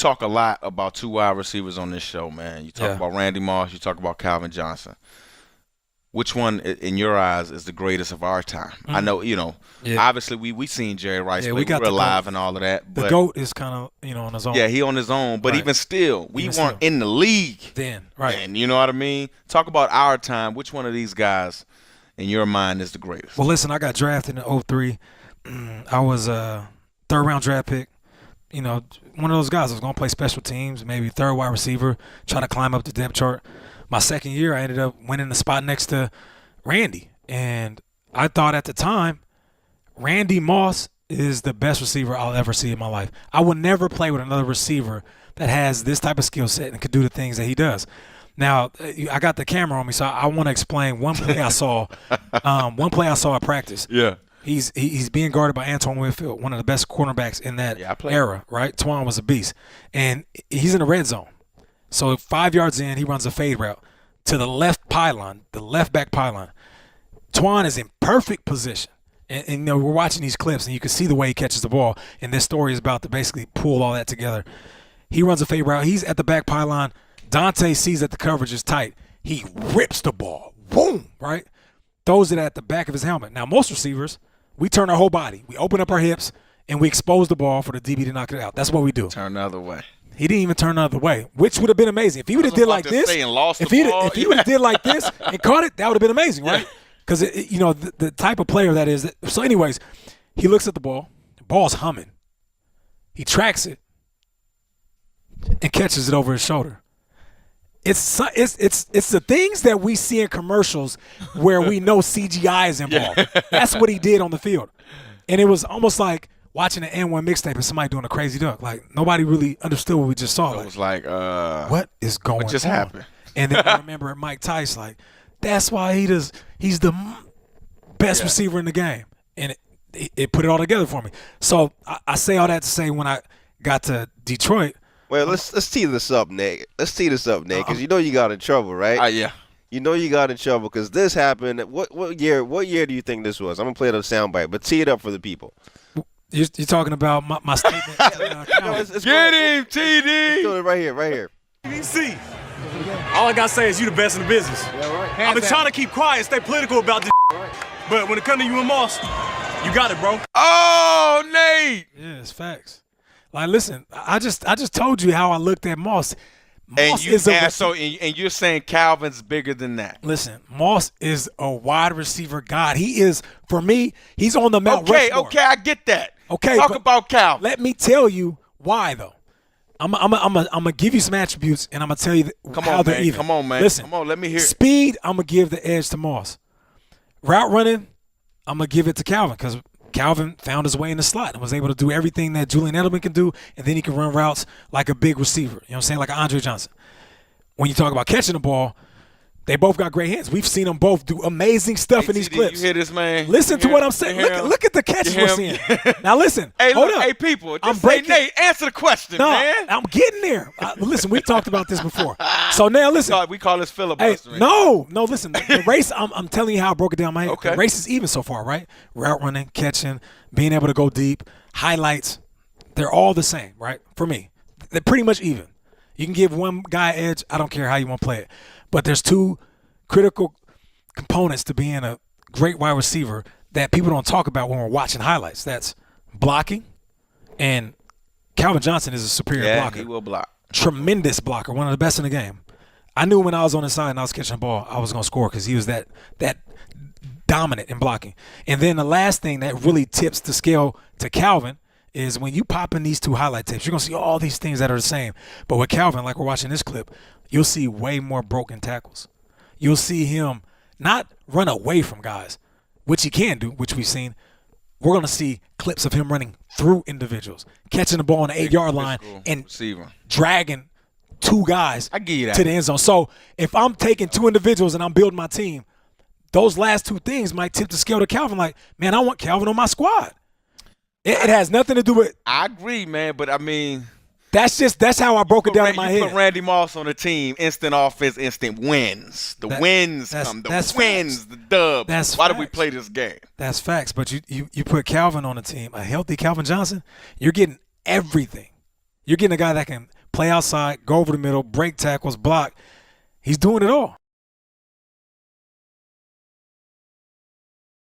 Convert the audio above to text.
talk a lot about two wide receivers on this show, man. You talk about Randy Moss. You talk about Calvin Johnson. Which one, in your eyes, is the greatest of our time? I know, obviously we seen Jerry Rice play. We were alive and all of that. The GOAT is kind of, on his own. Yeah, he on his own. But even still, we weren't in the league then. Right. And you know what I mean? Talk about our time. Which one of these guys, in your mind, is the greatest? Well, listen, I got drafted in '03. I was a third-round draft pick. One of those guys that was going to play special teams, maybe third wide receiver, try to climb up the depth chart. My second year, I ended up winning the spot next to Randy. And I thought at the time, Randy Moss is the best receiver I'll ever see in my life. I would never play with another receiver that has this type of skill set and could do the things that he does. Now, I got the camera on me, so I want to explain one play I saw. One play I saw at practice. Yeah. He's being guarded by Antoine Winfield, one of the best cornerbacks in that era, right? Twan was a beast. And he's in the red zone. So 5 yards in, he runs a fade route to the left pylon, the left back pylon. Twan is in perfect position. And we're watching these clips, and you can see the way he catches the ball. And this story is about to basically pull all that together. He runs a fade route. He's at the back pylon. Dante sees that the coverage is tight. He rips the ball. Boom, right? Throws it at the back of his helmet. Now, most receivers, we turn our whole body. We open up our hips, and we expose the ball for the DB to knock it out. That's what we do. Turn the other way. He didn't even turn the other way, which would have been amazing. If he would have did like this, if he would have did like this and caught it, that would have been amazing, right? Because, the type of player that is. So anyways, he looks at the ball. The ball's humming. He tracks it and catches it over his shoulder. It's the things that we see in commercials where we know CGI is involved. That's what he did on the field. And it was almost like watching an N1 mixtape and somebody doing a crazy dunk. Like, nobody really understood what we just saw. It was like, what is going on? What just happened? And then I remember Mike Tice, like, that's why he's the best receiver in the game. And it put it all together for me. So I say all that to say when I got to Detroit. Well, let's tee this up, Nick. Let's tee this up, Nick, because you got in trouble, right? Yeah. You got in trouble because this happened. What year do you think this was? I'm going to play the soundbite, but tee it up for the people. You're talking about my statement. Get him, TD. Let's do it right here. See, all I got to say is you the best in the business. Yeah, right. I've been trying to keep quiet, stay political about this, but when it comes to you and Moss, you got it, bro. Oh, Nate. Yeah, it's facts. Like, listen, I just told you how I looked at Moss. And you're saying Calvin's bigger than that. Listen, Moss is a wide receiver god. He is, for me, he's on the Mount Rushmore. Okay, I get that. Okay, talk about Calvin. Let me tell you why, though. I'm gonna give you some attributes, and I'm gonna tell you how they're even. Come on, man. Listen, come on, let me hear it. Speed, I'm gonna give the edge to Moss. Route running, I'm gonna give it to Calvin because Calvin found his way in the slot and was able to do everything that Julian Edelman can do, and then he can run routes like a big receiver. You know what I'm saying? Like Andre Johnson. When you talk about catching the ball, they both got great hands. We've seen them both do amazing stuff in these clips. You hear this, man? Listen to what I'm saying. Look at the catches we're seeing. Now, listen. Hold up. Hey, people. Nate, answer the question, man. I'm getting there. Listen, we talked about this before. So now, listen. We call this filibustering. No, listen. The race, I'm telling you how I broke it down in my head. Okay. The race is even so far, right? Route running, catching, being able to go deep, highlights. They're all the same, right? For me. They're pretty much even. You can give one guy edge. I don't care how you want to play it. But there's two critical components to being a great wide receiver that people don't talk about when we're watching highlights. That's blocking, and Calvin Johnson is a superior blocker. Yeah, he will block. Tremendous blocker, one of the best in the game. I knew when I was on his side and I was catching the ball, I was going to score because he was that dominant in blocking. And then the last thing that really tips the scale to Calvin is when you pop in these two highlight tapes, you're going to see all these things that are the same. But with Calvin, like we're watching this clip, you'll see way more broken tackles. You'll see him not run away from guys, which he can do, which we've seen. We're going to see clips of him running through individuals, catching the ball on the 8-yard line and dragging two guys to the end zone. So if I'm taking two individuals and I'm building my team, those last two things might tip the scale to Calvin. Like, man, I want Calvin on my squad. It has nothing to do with – I agree, man, but I mean – That's how I broke it down in my head. You put Randy Moss on the team, instant offense, instant wins. The wins come. The wins, the dub. Why do we play this game? That's facts. But you put Calvin on the team, a healthy Calvin Johnson, you're getting everything. You're getting a guy that can play outside, go over the middle, break tackles, block. He's doing it all.